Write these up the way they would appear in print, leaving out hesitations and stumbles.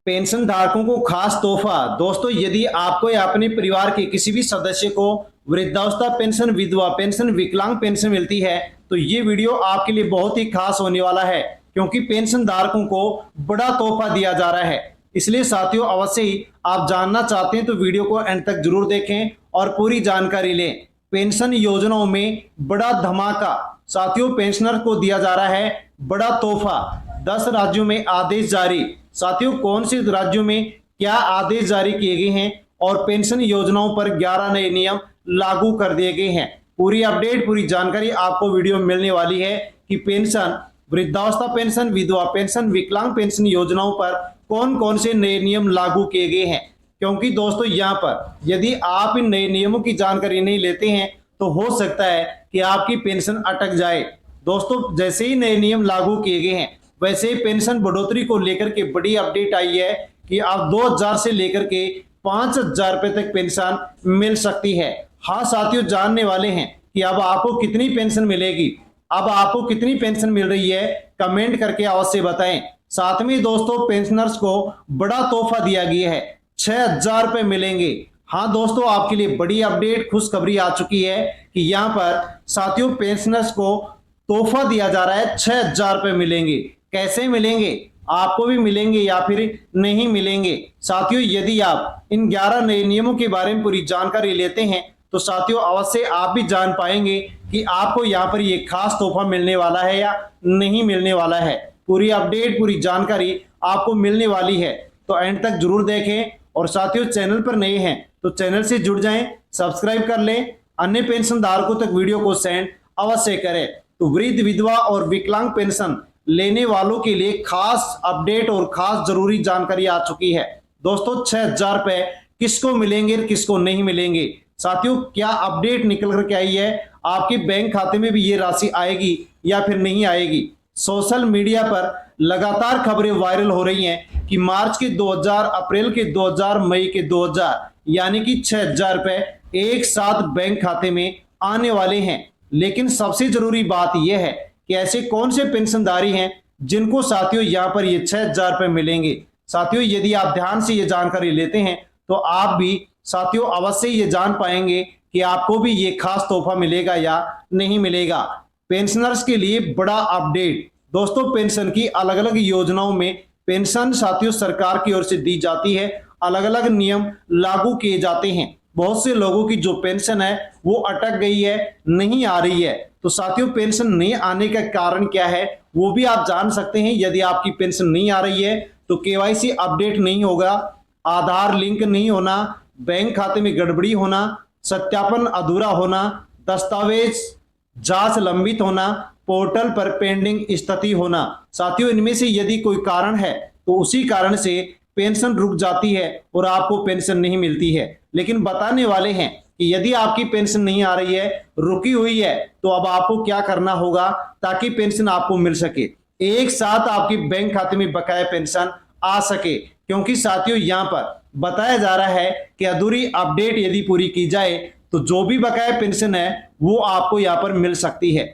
Pension धारकों को खास तोहफा। दोस्तों, यदि आपको या अपने परिवार के किसी भी सदस्य को वृद्धावस्था पेंशन, विधवा पेंशन, विकलांग पेंशन मिलती है तो ये वीडियो आपके लिए बहुत ही खास होने वाला है, क्योंकि पेंशन धारकों को बड़ा तोहफा दिया जा रहा है। इसलिए साथियों, अवश्य ही आप जानना चाहते हैं तो वीडियो को एंड तक जरूर देखें और पूरी जानकारी लें। पेंशन योजनाओं में बड़ा धमाका। साथियों, पेंशनर को दिया जा रहा है बड़ा तोहफा। 10 राज्यों में आदेश जारी। साथियों, कौन से राज्यों में क्या आदेश जारी किए गए हैं और पेंशन योजनाओं पर 11 नए नियम लागू कर दिए गए हैं। पूरी अपडेट, पूरी जानकारी आपको वीडियो में मिलने वाली है कि पेंशन, वृद्धावस्था पेंशन, विधवा पेंशन, विकलांग पेंशन योजनाओं पर कौन कौन से नए नियम लागू किए गए हैं। क्योंकि दोस्तों, यहाँ पर यदि आप इन नए नियमों की जानकारी नहीं लेते हैं तो हो सकता है कि आपकी पेंशन अटक जाए। दोस्तों, जैसे ही नए नियम लागू किए गए हैं वैसे ही पेंशन बढ़ोतरी को लेकर के बड़ी अपडेट आई है कि अब 2000 से लेकर के 5000 रुपए तक पेंशन मिल सकती है। हाँ साथियों, जानने वाले हैं कि अब आपको कितनी पेंशन मिलेगी, अब आपको कितनी पेंशन मिल रही है, कमेंट करके अवश्य बताएं। साथ में दोस्तों, पेंशनर्स को बड़ा तोहफा दिया गया है, 6000 रुपए मिलेंगे। हाँ दोस्तों, आपके लिए बड़ी अपडेट, खुशखबरी आ चुकी है कि यहाँ पर साथियों पेंशनर्स को तोहफा दिया जा रहा है, 6000 रुपए मिलेंगे। कैसे मिलेंगे, आपको भी मिलेंगे या फिर नहीं मिलेंगे। साथियों, यदि आप इन 11 नए नियमों के बारे में पूरी जानकारी लेते हैं तो साथियों अवश्य आप भी जान पाएंगे कि आपको यहाँ पर ये खास तोहफा मिलने वाला है या नहीं मिलने वाला है। पूरी अपडेट, पूरी जानकारी आपको मिलने वाली है, तो एंड तक जरूर देखें। और साथियों, चैनल पर नए हैं तो चैनल से जुड़ जाएं, सब्सक्राइब कर लें, अन्य पेंशन धारकों तक वीडियो को सेंड अवश्य करें। तो वृद्ध, विधवा और विकलांग पेंशन लेने वालों के लिए खास अपडेट और खास जरूरी जानकारी आ चुकी है। दोस्तों, 6000 रुपए किसको मिलेंगे, किसको नहीं मिलेंगे। साथियों, क्या अपडेट निकल करके आई है, आपके बैंक खाते में भी ये राशि आएगी या फिर नहीं आएगी। सोशल मीडिया पर लगातार खबरें वायरल हो रही हैं कि मार्च के 2000, अप्रैल के 2000, मई के 2000, यानी कि 6000 रुपए एक साथ बैंक खाते में आने वाले हैं। लेकिन सबसे जरूरी बात यह है कि ऐसे कौन से पेंशनधारी हैं जिनको साथियों यहाँ पर ये 6000 रुपए मिलेंगे। साथियों, यदि आप ध्यान से ये जानकारी लेते हैं तो आप भी साथियों अवश्य ये जान पाएंगे कि आपको भी ये खास तोहफा मिलेगा या नहीं मिलेगा। पेंशनर्स के लिए बड़ा अपडेट। दोस्तों, पेंशन की अलग अलग योजनाओं में पेंशन साथियों सरकार की ओर से दी जाती है, अलग अलग नियम लागू किए जाते हैं। बहुत से लोगों की जो पेंशन है वो अटक गई है, नहीं आ रही है। तो साथियों, पेंशन नहीं आने का कारण क्या है वो भी आप जान सकते हैं। यदि आपकी पेंशन नहीं आ रही है तो केवाईसी अपडेट नहीं होगा, आधार लिंक नहीं होना, बैंक खाते में गड़बड़ी होना, सत्यापन अधूरा होना, दस्तावेज जांच लंबित होना, पोर्टल पर पेंडिंग स्थिति होना। साथियों, इनमें से यदि कोई कारण है तो उसी कारण से पेंशन रुक जाती है और आपको पेंशन नहीं मिलती है। लेकिन बताने वाले हैं कि यदि आपकी पेंशन नहीं आ रही है, रुकी हुई है, तो अब आपको क्या करना होगा ताकि पेंशन आपको मिल सके, एक साथ आपकी बैंक खाते में बकाया पेंशन आ सके। क्योंकि साथियों, यहाँ पर बताया जा रहा है कि अधूरी अपडेट यदि पूरी की जाए तो जो भी बकाया पेंशन है वो आपको यहाँ पर मिल सकती है।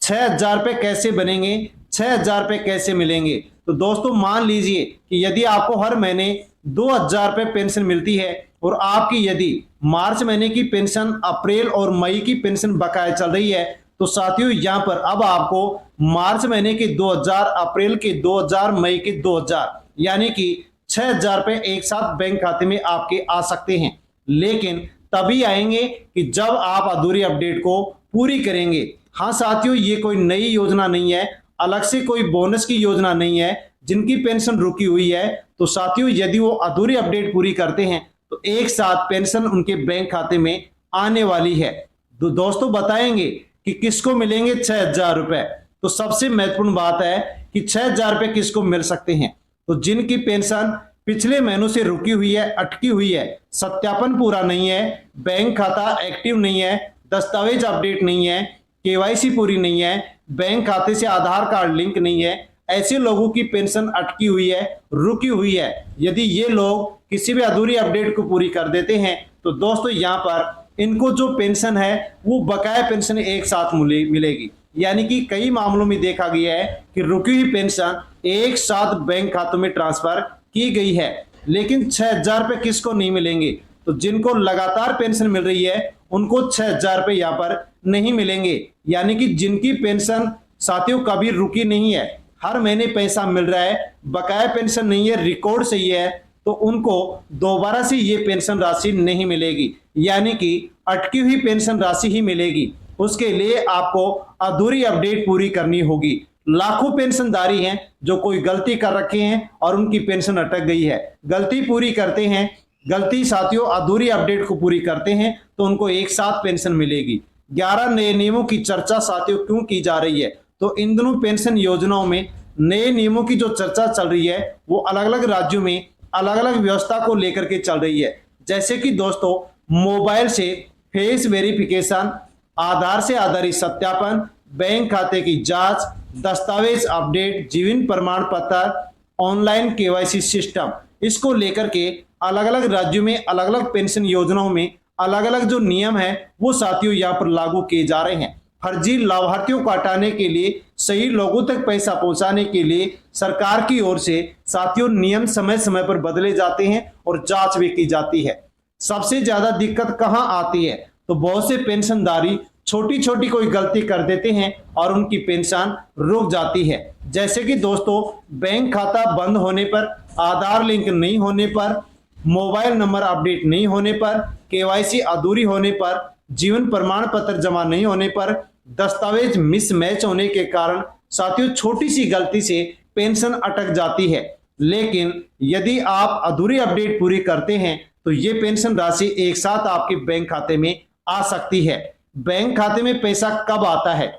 6000 रुपए कैसे बनेंगे, 6000 रुपए कैसे मिलेंगे। तो दोस्तों, मान लीजिए कि यदि आपको हर महीने 2000 रुपए पेंशन मिलती है और आपकी यदि मार्च महीने की पेंशन, अप्रैल और मई की पेंशन बकाया चल रही है तो साथियों यहाँ पर अब आपको मार्च महीने के 2000, अप्रैल के 2000, मई के 2000, यानी कि 6000 रुपए एक साथ बैंक खाते में आपके आ सकते हैं। लेकिन तभी आएंगे कि जब आप अधूरी अपडेट को पूरी करेंगे। हाँ साथियों, ये कोई नई योजना नहीं है, अलग से कोई बोनस की योजना नहीं है। जिनकी पेंशन रुकी हुई है तो साथियों यदि वो अधूरी अपडेट पूरी करते हैं तो एक साथ पेंशन उनके बैंक खाते में आने वाली है। तो दोस्तों, बताएंगे कि किसको मिलेंगे 6000 रुपए। तो सबसे महत्वपूर्ण बात है कि 6000 रुपए किसको मिल सकते हैं। तो जिनकी पेंशन पिछले महीनों से रुकी हुई है, अटकी हुई है, सत्यापन पूरा नहीं है, बैंक खाता एक्टिव नहीं है, दस्तावेज अपडेट नहीं है, केवाईसी पूरी नहीं है, बैंक खाते से आधार कार्ड लिंक नहीं है, ऐसे लोगों की पेंशन अटकी हुई है, रुकी हुई है। यदि ये लोग किसी भी अधूरी अपडेट को पूरी कर देते हैं तो दोस्तों यहाँ पर इनको जो पेंशन है वो बकाया पेंशन एक साथ मिलेगी। यानी कि कई मामलों में देखा गया है कि रुकी हुई पेंशन एक साथ बैंक खातों में ट्रांसफर की गई है, लेकिन 6,000 रुपये किसको नहीं मिलेंगे? तो जिनको लगातार पेंशन मिल रही है उनको 6,000 रुपये यहाँ पर नहीं मिलेंगे। यानी कि जिनकी पेंशन साथियों कभी रुकी नहीं है, हर महीने पैसा मिल रहा है, बकाया पेंशन नहीं है, रिकॉर्ड सही है, तो उनको दोबारा से ये पेंशन राशि नहीं मिलेगी, यानी कि अटकी हुई पेंशन राशि ही मिलेगी। उसके लिए आपको अधूरी अपडेट पूरी करनी होगी। लाखों पेंशनधारी हैं जो कोई गलती कर रखे हैं और उनकी पेंशन अटक गई है, गलती पूरी करते हैं, गलती साथियों अधूरी अपडेट को पूरी करते हैं तो उनको एक साथ पेंशन मिलेगी। 11 नए नियमों की चर्चा साथियों क्यों की जा रही है? तो इन दोनों पेंशन योजनाओं में नए नियमों की जो चर्चा चल रही है वो अलग अलग राज्यों में अलग अलग व्यवस्था को लेकर के चल रही है। जैसे कि दोस्तों मोबाइल से फेस वेरिफिकेशन, आधार से आधारित सत्यापन, बैंक खाते की जांच, दस्तावेज अपडेट, जीवन प्रमाण पत्र, ऑनलाइन केवाईसी सिस्टम, इसको लेकर के अलग अलग राज्यों में अलग अलग पेंशन योजनाओं में अलग अलग जो नियम है वो साथियों यहाँ पर लागू किए जा रहे हैं। फर्जी लाभार्थियों को हटाने के लिए, सही लोगों तक पैसा पहुंचाने के लिए सरकार की ओर से साथियों नियम समय समय पर बदले जाते हैं और जांच भी की जाती है। सबसे ज्यादा दिक्कत कहां आती है? तो बहुत से पेंशनधारी छोटी छोटी कोई गलती कर देते हैं और उनकी पेंशन रुक जाती है। जैसे कि दोस्तों बैंक खाता बंद होने पर, आधार लिंक नहीं होने पर, मोबाइल नंबर अपडेट नहीं होने पर, केवाईसी अधूरी होने पर, जीवन प्रमाण पत्र जमा नहीं होने पर, दस्तावेज मिसमैच होने के कारण साथियों छोटी सी गलती से पेंशन अटक जाती है। लेकिन यदि आप अधूरी अपडेट पूरी करते हैं तो ये पेंशन राशि एक साथ आपके बैंक खाते में आ सकती है। बैंक खाते में पैसा कब आता है?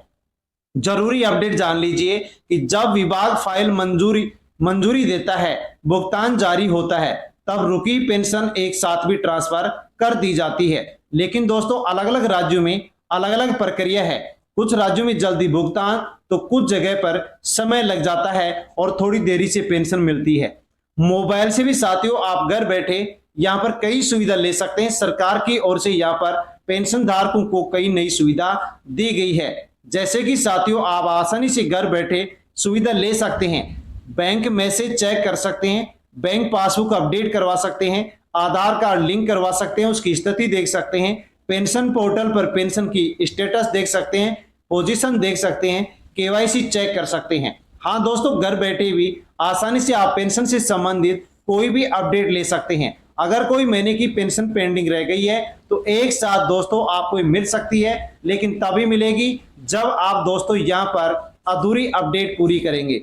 जरूरी अपडेट जान लीजिए कि जब विभाग फाइल मंजूरी देता है, भुगतान जारी होता है, तब रुकी पेंशन एक साथ भी ट्रांसफर कर दी जाती है। लेकिन दोस्तों अलग अलग राज्यों में अलग अलग प्रक्रिया है। कुछ राज्यों में जल्दी भुगतान तो कुछ जगह पर समय लग जाता है और थोड़ी देरी से पेंशन मिलती है। मोबाइल से भी साथियों आप घर बैठे यहाँ पर कई सुविधा ले सकते हैं। सरकार की ओर से यहाँ पर पेंशन धारकों को कई नई सुविधा दी गई है। जैसे कि साथियों आप आसानी से घर बैठे सुविधा ले सकते हैं, बैंक मैसेज चेक कर सकते हैं, बैंक पासबुक अपडेट करवा सकते हैं, आधार कार्ड लिंक करवा सकते हैं, उसकी स्थिति देख सकते हैं, पेंशन पोर्टल पर पेंशन की स्टेटस देख सकते हैं, पोजीशन देख सकते हैं, केवाईसी चेक कर सकते हैं। हाँ दोस्तों घर बैठे भी आसानी से आप पेंशन से संबंधित कोई भी अपडेट ले सकते हैं। अगर कोई महीने की पेंशन पेंडिंग रह गई है तो एक साथ दोस्तों आपको मिल सकती है, लेकिन तभी मिलेगी जब आप दोस्तों यहाँ पर अधूरी अपडेट पूरी करेंगे।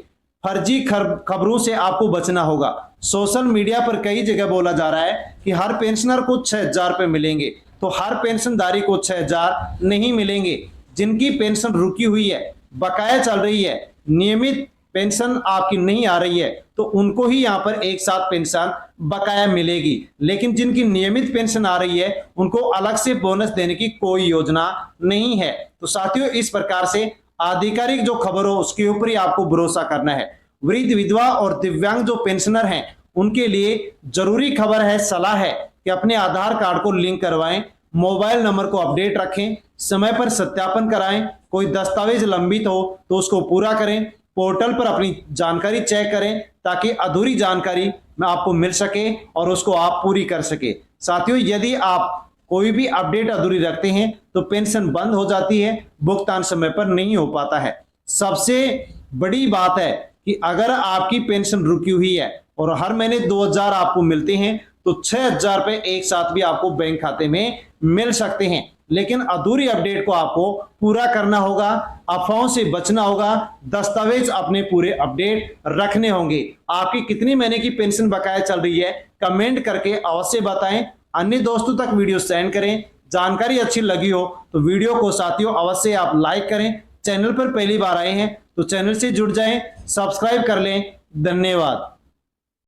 फर्जी खबरों से आपको बचना होगा। सोशल मीडिया पर कई जगह बोला जा रहा है कि हर पेंशनर को 6,000 रुपये मिलेंगे, तो हर पेंशनधारी को 6,000 नहीं मिलेंगे। जिनकी पेंशन रुकी हुई है, बकाया चल रही है, नियमित पेंशन आपकी नहीं आ रही है, तो उनको ही यहाँ पर एक साथ पेंशन बकाया मिलेगी। लेकिन जिनकी नियमित पेंशन आ रही है उनको अलग से बोनस देने की कोई योजना नहीं है। तो साथियों इस प्रकार से आधिकारिक जो खबर हो उसके ऊपर ही आपको भरोसा करना है। वृद्ध, विधवा और दिव्यांग जो पेंशनर हैं उनके लिए जरूरी खबर है, सलाह है कि अपने आधार कार्ड को लिंक करवाएं, मोबाइल नंबर को अपडेट रखें, समय पर सत्यापन कराएं, कोई दस्तावेज लंबित हो तो उसको पूरा करें, पोर्टल पर अपनी जानकारी चेक करें ताकि अधूरी जानकारी में आपको मिल सके और उसको आप पूरी कर सके। साथियों यदि आप कोई भी अपडेट अधूरी रखते हैं तो पेंशन बंद हो जाती है, भुगतान समय पर नहीं हो पाता है। सबसे बड़ी बात है कि अगर आपकी पेंशन रुकी हुई है और हर महीने 2,000 आपको मिलते हैं तो 6,000 रुपये एक साथ भी आपको बैंक खाते में मिल सकते हैं। लेकिन अधूरी अपडेट को आपको पूरा करना होगा, अफवाहों से बचना होगा, दस्तावेज अपने पूरे अपडेट रखने होंगे। आपकी कितनी महीने की पेंशन बकाया चल रही है कमेंट करके अवश्य बताएं। अन्य दोस्तों तक वीडियो सेंड करें। जानकारी अच्छी लगी हो तो वीडियो को साथियों अवश्य आप लाइक करें। चैनल पर पहली बार आए हैं तो चैनल से जुड़ जाएं, सब्सक्राइब कर लें। धन्यवाद।